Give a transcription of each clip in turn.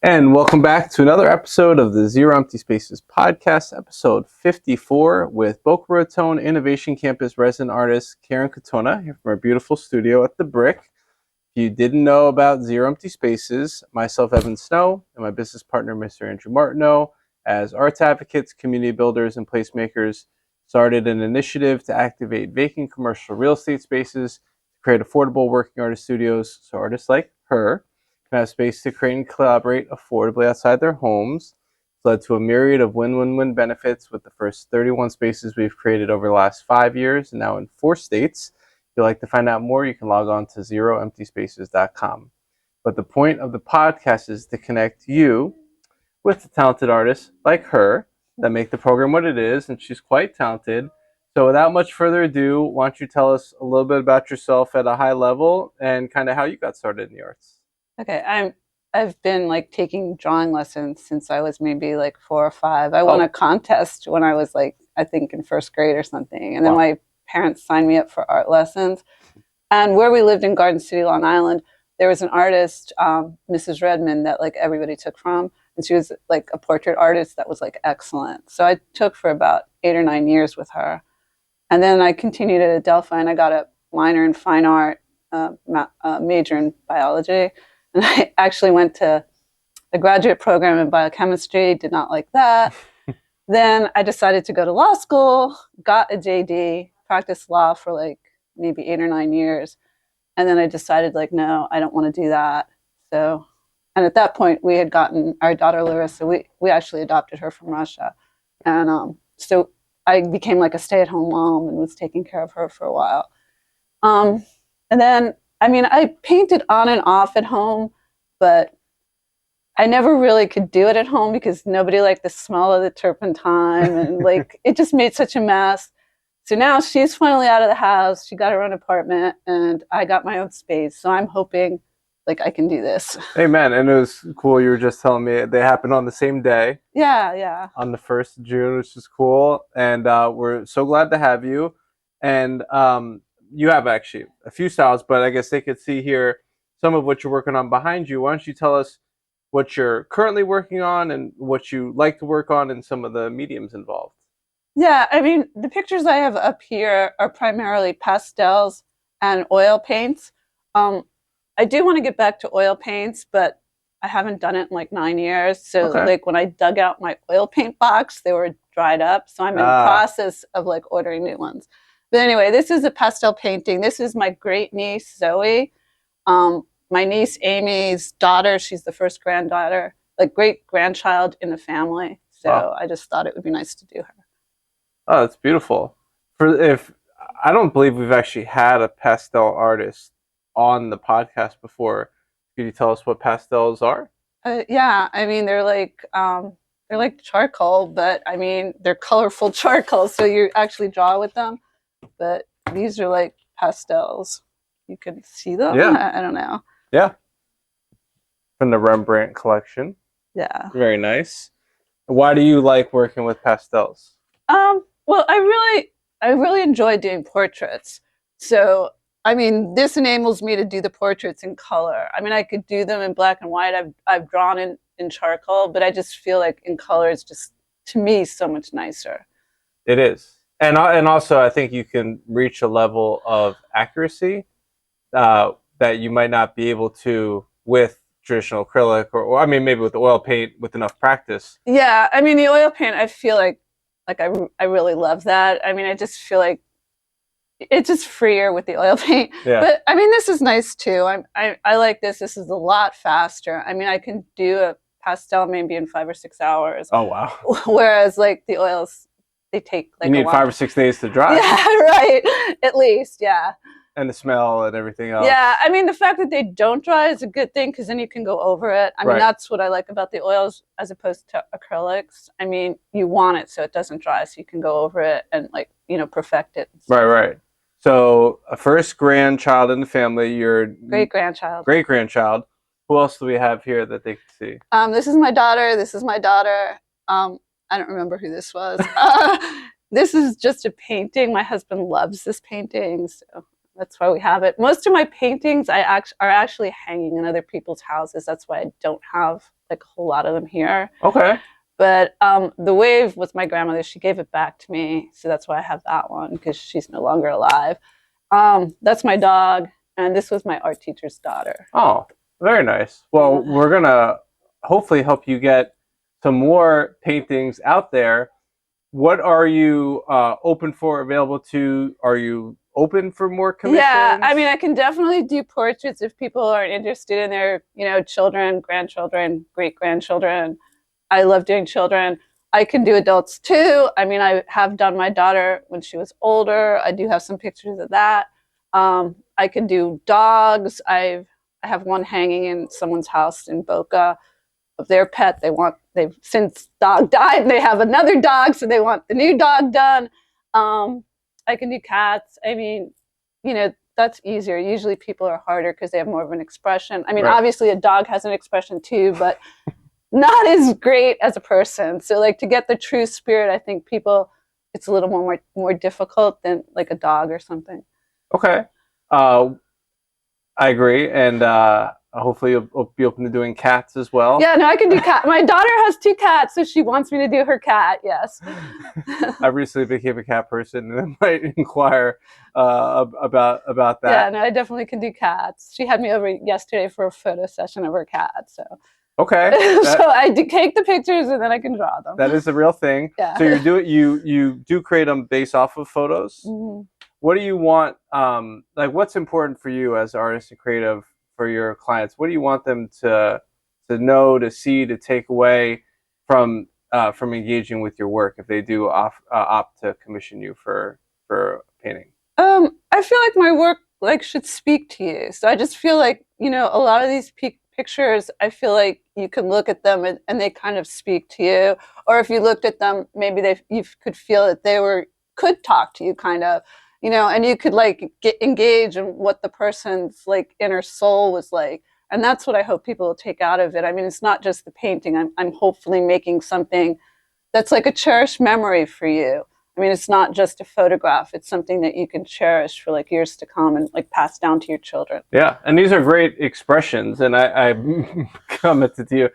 And welcome back to another episode of the Zero Empty Spaces podcast, episode 54, with Boca Raton Innovation Campus resident artist Karen Katonah here from our beautiful studio at The Brick. If you didn't know about Zero Empty Spaces, myself, Evan Snow, and my business partner, Mr. Andrew Martineau, as arts advocates, community builders, and placemakers, started an initiative to activate vacant commercial real estate spaces to create affordable working artist studios so artists like her can have space to create and collaborate affordably outside their homes. It's led to a myriad of win-win-win benefits with the first 31 spaces we've created over the last 5 years and now in 4 states. If you'd like to find out more, you can log on to zeroemptyspaces.com. But the point of the podcast is to connect you with the talented artists like her that make the program what it is, and she's quite talented. So without much further ado, why don't you tell us a little bit about yourself at a high level and kind of how you got started in the arts? Okay, I've been taking drawing lessons since I was maybe 4 or 5. I won a contest when I was I think in first grade or something. And then my parents signed me up for art lessons. And where we lived in Garden City, Long Island, there was an artist, Mrs. Redmond, that everybody took from. And she was a portrait artist that was excellent. So I took for about 8 or 9 years with her. And then I continued at Adelphi and I got a minor in fine art, major in biology. And I actually went to a graduate program in biochemistry, did not like that. Then I decided to go to law school, got a JD, practiced law for maybe 8 or 9 years. And then I decided no, I don't want to do that. So, and at that point we had gotten our daughter Larissa, we actually adopted her from Russia. And so I became a stay-at-home mom and was taking care of her for a while. And then I painted on and off at home, but I never really could do it at home because nobody liked the smell of the turpentine and it just made such a mess. So now she's finally out of the house. She got her own apartment and I got my own space. So I'm hoping I can do this. Amen. And it was cool. You were just telling me they happened on the same day. Yeah. On the 1st of June, which is cool. And we're so glad to have you. And you have actually a few styles, but I guess they could see here some of what you're working on behind you. Why don't you tell us what you're currently working on and what you like to work on and some of the mediums involved? Yeah, the pictures I have up here are primarily pastels and oil paints. I do want to get back to oil paints, but I haven't done it in 9 years. So when I dug out my oil paint box, they were dried up. So I'm in the process of ordering new ones. But anyway, this is a pastel painting. This is my great niece, Zoe. My niece, Amy's daughter. She's the first granddaughter, great grandchild in the family. So I just thought it would be nice to do her. Oh, that's beautiful. I don't believe we've actually had a pastel artist on the podcast before. Could you tell us what pastels are? Yeah, they're like charcoal, but they're colorful charcoal. So you actually draw with them. But these are pastels. You can see them. Yeah. I don't know. Yeah. From the Rembrandt collection. Yeah. Very nice. Why do you like working with pastels? Well, I really enjoy doing portraits. So, this enables me to do the portraits in color. I could do them in black and white. I've drawn in charcoal, but I just feel in color is just, to me, so much nicer. It is. And also, I think you can reach a level of accuracy that you might not be able to with traditional acrylic or maybe with oil paint with enough practice. Yeah, the oil paint, I feel I really love that. I just feel it's just freer with the oil paint. Yeah. But this is nice too. I like this. This is a lot faster. I can do a pastel maybe in 5 or 6 hours. Oh wow. Whereas the oils, they take you need 5 or 6 days to dry. Yeah, right. At least, yeah. And the smell and everything else. Yeah, the fact that they don't dry is a good thing because then you can go over it. That's what I like about the oils as opposed to acrylics. You want it so it doesn't dry, so you can go over it and perfect it. Right. So a first grandchild in the family, your great grandchild. Who else do we have here that they can see? This is my daughter. I don't remember who this was. This is just a painting. My husband loves this painting, so that's why we have it. Most of my paintings are actually hanging in other people's houses. That's why I don't have like a whole lot of them here. Okay. But the wave was my grandmother. She gave it back to me, so that's why I have that one, because she's no longer alive. That's my dog, and this was my art teacher's daughter. Oh, very nice. Well, we're gonna hopefully help you get some more paintings out there. What are you open for, available to? Are you open for more commissions? Yeah, I mean, I can definitely do portraits if people are interested in their, children, grandchildren, great-grandchildren. I love doing children. I can do adults too. I mean, I have done my daughter when she was older. I do have some pictures of that. I can do dogs. I have one hanging in someone's house in Boca of their pet. They've since dog died, and they have another dog, so they want the new dog done. I can do cats. I mean, that's easier. Usually people are harder because they have more of an expression. I mean, obviously a dog has an expression too, but not as great as a person. So like to get the true spirit, I think it's a little more difficult than like a dog or something. Okay. I agree. And hopefully you'll be open to doing cats as well. Yeah, no, I can do cat. My daughter has 2 cats, so she wants me to do her cat, yes. I recently became a cat person, and I might inquire about that. Yeah, no, I definitely can do cats. She had me over yesterday for a photo session of her cat, so. Okay. So I take the pictures and then I can draw them. That is a real thing. Yeah. So you do create them based off of photos. Mm-hmm. What do you want? Like, what's important for you as an artist and creative for your clients? What do you want them to know, to see, to take away from engaging with your work if they do opt to commission you for painting? I feel like my work should speak to you. So I just feel like a lot of these pictures, I feel like you can look at them and they kind of speak to you. Or if you looked at them, maybe you could feel that they could talk to you, kind of, and you could get engaged in what the person's inner soul was like. And that's what I hope people will take out of it. I mean, it's not just the painting. I'm hopefully making something that's like a cherished memory for you. I mean, it's not just a photograph. It's something that you can cherish for years to come and pass down to your children. Yeah, and these are great expressions. And I commented to you,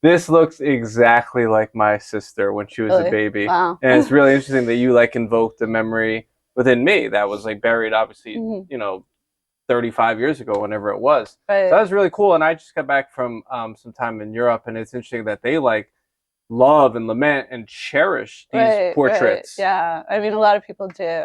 this looks exactly like my sister when she was a baby. Wow. And it's really interesting that you invoked a memory within me that was buried, obviously, 35 years ago, whenever it was. Right. So that was really cool. And I just got back from some time in Europe, and it's interesting that they love and lament and cherish these portraits. Right. Yeah, I mean, a lot of people do.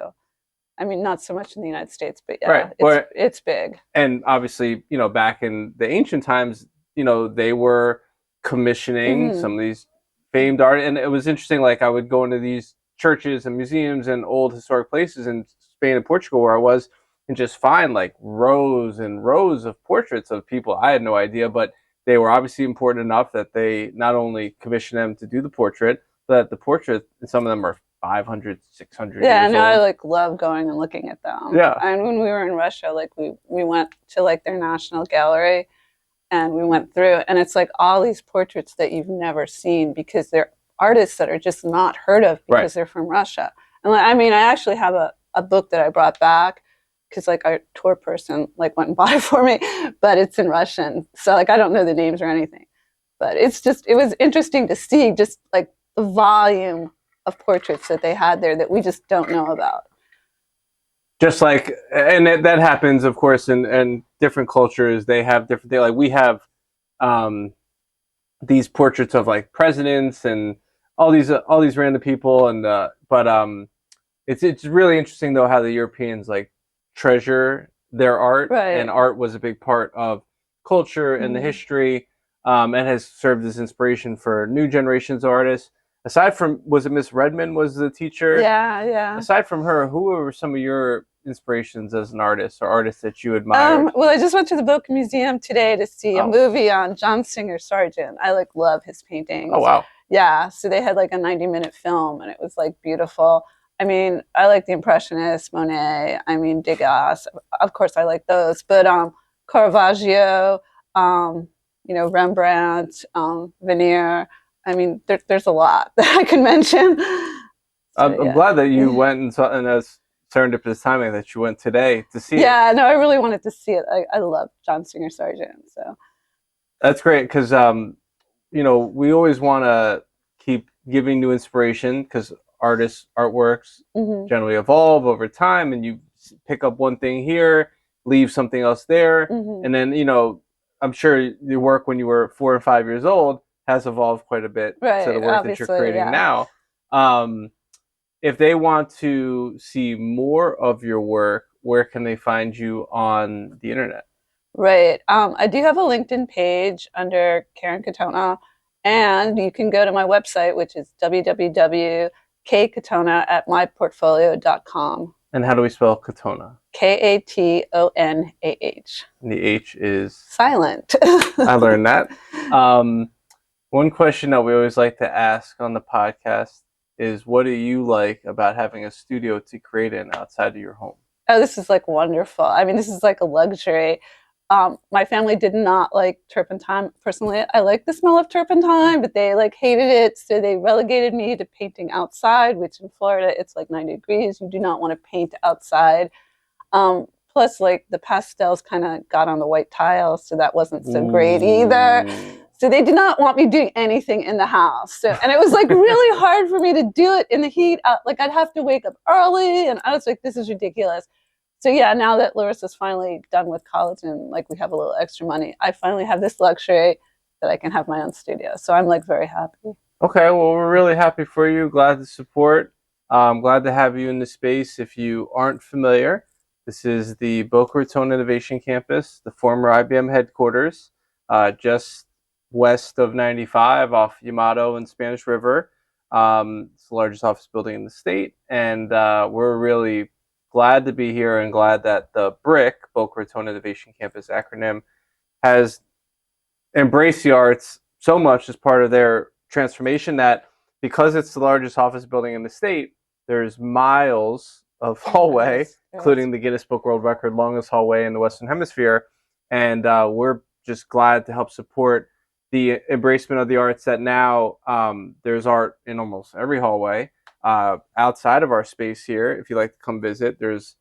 I mean, not so much in the United States, but yeah, it's big. And obviously, back in the ancient times, they were commissioning some of these famed art. And it was interesting, I would go into these churches and museums and old historic places in Spain and Portugal where I was, and just find rows and rows of portraits of people I had no idea, but they were obviously important enough that they not only commissioned them to do the portrait, but the portrait, some of them are 500, 600 yeah, years no, old. I love going and looking at them. Yeah. And when we were in Russia, we went to their national gallery and we went through, and it's all these portraits that you've never seen because they're artists that are just not heard of because they're from Russia. And I mean, I actually have a book that I brought back because our tour person went and bought it for me, but it's in Russian. So I don't know the names or anything, but it was interesting to see just the volume of portraits that they had there that we just don't know about. Just and that happens, of course, in different cultures. They have different, we have these portraits of presidents and all these random people. And, but it's really interesting though, how the Europeans treasure their art, and art was a big part of culture and the history, and has served as inspiration for new generations of artists. Aside from, was it Miss Redmond was the teacher? Yeah. Aside from her, who were some of your inspirations as an artist, or artists that you admired? Well, I just went to the Book Museum today to see a movie on John Singer Sargent. I love his paintings. Oh, wow. Yeah, so they had a 90-minute film, and it was beautiful. I mean, I like the Impressionists, Monet, I mean, Degas, of course I like those, but Caravaggio, Rembrandt, Veneer, I mean, there's a lot that I can mention. So, I'm glad that you went and saw, and as serendipitous timing that you went today to see it. Yeah, no, I really wanted to see it. I love John Singer Sargent, so. That's great, because we always want to keep giving new inspiration because artworks Mm-hmm. generally evolve over time, and you pick up one thing here, leave something else there, Mm-hmm. and then I'm sure your work when you were 4 or 5 years old has evolved quite a bit to the Right. work that you're Obviously, creating yeah. now. Um, if they want to see more of your work, where can they find you on the internet? Right. I do have a LinkedIn page under Karen Katonah, and you can go to my website, which is www.katonah at myportfolio.com. And how do we spell Katonah? Katonah. And the H is Silent. I learned that. Um, One question that we always like to ask on the podcast is, what do you like about having a studio to create in outside of your home? Oh, this is like wonderful. I mean, this is like a luxury. My family did not like turpentine. Personally, I like the smell of turpentine, but they like hated it. So they relegated me to painting outside, which in Florida, it's like 90 degrees. You do not want to paint outside. Plus, like the pastels kind of got on the white tile, so that wasn't so great either. Ooh. So they did not want me doing anything in the house. So, and it was like really hard for me to do it in the heat. Like I'd have to wake up early, and I was like, this is ridiculous. So yeah, now that Larissa's finally done with college and like we have a little extra money, I finally have this luxury that I can have my own studio. So I'm like very happy. Okay, well, we're really happy for you. Glad to support. Glad to have you in the space. If you aren't familiar, this is the Boca Raton Innovation Campus, the former IBM headquarters, just west of 95 off Yamato and Spanish River. It's the largest office building in the state, and we're really glad to be here and glad that the BRIC, Boca Raton Innovation Campus acronym, has embraced the arts so much as part of their transformation that because it's the largest office building in the state, there's miles of hallway, Yes, including the Guinness Book World Record longest hallway in the Western Hemisphere. And we're just glad to help support the embracement of the arts that now there's art in almost every hallway. Outside of our space here, if you'd like to come visit, there's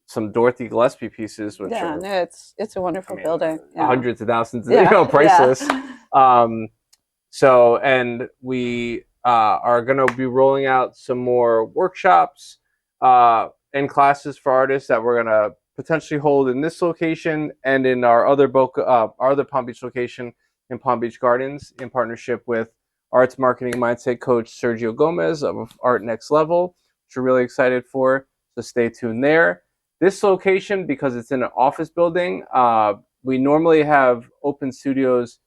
some Dorothy Gillespie pieces, which yeah, are, no, it's a wonderful building. Yeah, hundreds of thousands, yeah, priceless. yeah. Um, and we are going to be rolling out some more workshops and classes for artists that we're going to potentially hold in this location and in our other our other Palm Beach location in Palm Beach Gardens, in partnership with arts marketing mindset coach Sergio Gomez of Art Next Level, which we're really excited for. So stay tuned there. This location, because it's in an office building, we normally have open studios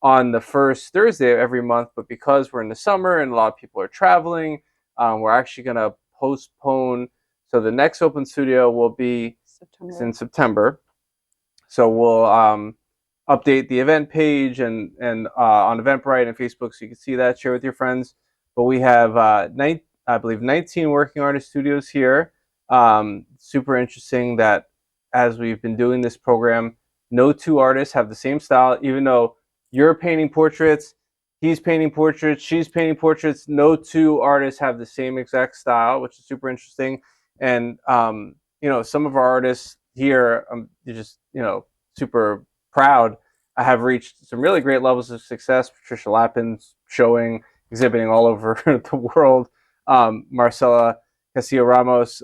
on the first Thursday of every month, but because we're in the summer and a lot of people are traveling, we're actually going to postpone. So the next open studio will be in September. So we'll update the event page and on Eventbrite and Facebook, so you can see that, share with your friends. But we have I believe 19 working artist studios here. Super interesting that as we've been doing this program, no two artists have the same style, even though you're painting portraits, he's painting portraits, she's painting portraits. No two artists have the same exact style, which is super interesting. And some of our artists here, you're just super proud. I have reached some really great levels of success. Patricia Lappin's showing, exhibiting all over the world. Marcela Castillo Ramos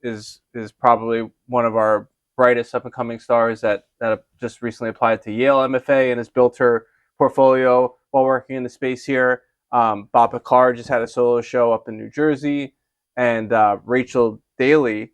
is probably one of our brightest up and coming stars that just recently applied to Yale MFA and has built her portfolio while working in the space here. Bob Picard just had a solo show up in New Jersey, and Rachel Daly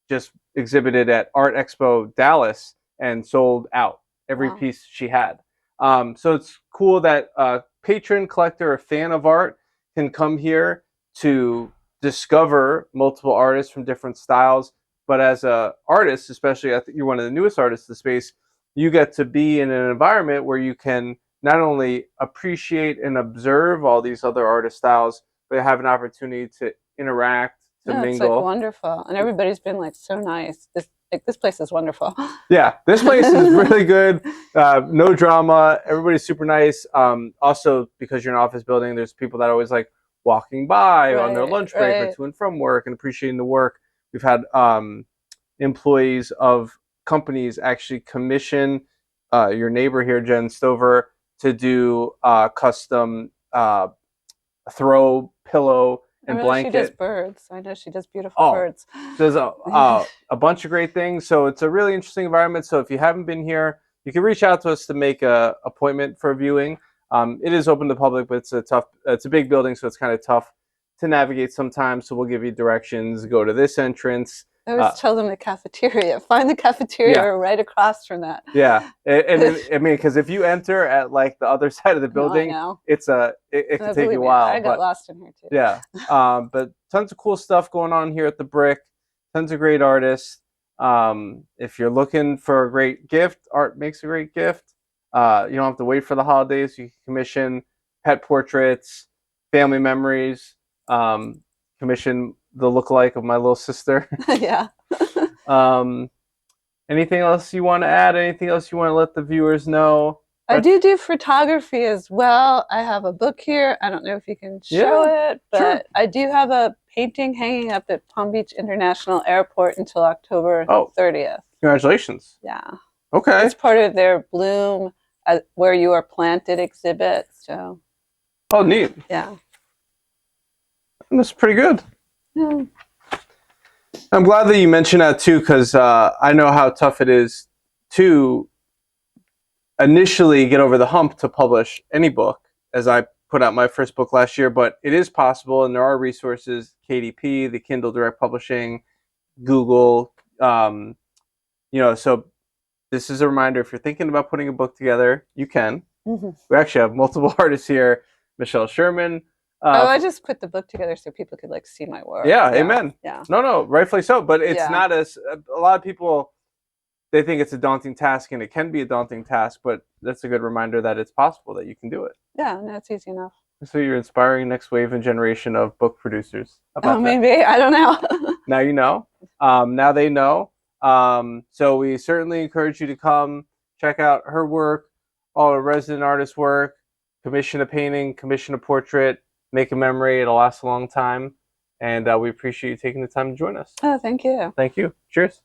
just exhibited at Art Expo Dallas and sold out every piece she had. So it's cool that a patron, collector, or fan of art can come here to discover multiple artists from different styles. But as an artist, especially, I think you're one of the newest artists in the space, you get to be in an environment where you can not only appreciate and observe all these other artist styles, but have an opportunity to interact, to No, it's like mingle. wonderful, and everybody's been like so nice. This place is wonderful. Yeah, this place is really good. No drama. Everybody's super nice. Also, because you're in an office building, there's people that are always like walking by on their lunch break or to and from work and appreciating the work. We've had employees of companies actually commission your neighbor here, Jen Stover, to do custom throw pillow I and realize she does blanket. birds. I know she does beautiful birds. There's a bunch of great things. So it's a really interesting environment. So if you haven't been here, you can reach out to us to make a appointment for viewing. It is open to the public, but it's a big building, so it's kind of tough to navigate sometimes. So we'll give you directions. Go to this entrance. I always tell them the cafeteria. Find the cafeteria right across from that. Yeah, I mean, because if you enter at like the other side of the building, it can take you a while. I got lost in here too. Yeah, but tons of cool stuff going on here at the Brick. Tons of great artists. If you're looking for a great gift, art makes a great gift. You don't have to wait for the holidays. You can commission pet portraits, family memories, commission the lookalike of my little sister. Yeah. Anything else you want to add? Anything else you want to let the viewers know? I do photography as well. I have a book here. I don't know if you can show it, but sure. I do have a painting hanging up at Palm Beach International Airport until October 30th. Congratulations. Yeah. Okay. It's part of their Bloom Where You Are Planted exhibit. So. Oh, neat. Yeah. That's pretty good. Yeah. I'm glad that you mentioned that too, because I know how tough it is to initially get over the hump to publish any book, as I put out my first book last year, but it is possible, and there are resources, KDP, the Kindle Direct Publishing, Google, so this is a reminder, if you're thinking about putting a book together, you can. Mm-hmm. We actually have multiple artists here, Michelle Sherman. I just put the book together so people could see my work. Yeah, amen. Yeah. No, rightfully so, but it's not a lot of people, they think it's a daunting task, and it can be a daunting task, but that's a good reminder that it's possible that you can do it. Yeah, no, it's easy enough. So you're inspiring next wave and generation of book producers. Maybe. I don't know. Now you know. Now they know. So we certainly encourage you to come check out her work, all her resident artist work, commission a painting, commission a portrait, make a memory. It'll last a long time. And we appreciate you taking the time to join us. Oh, thank you. Thank you. Cheers.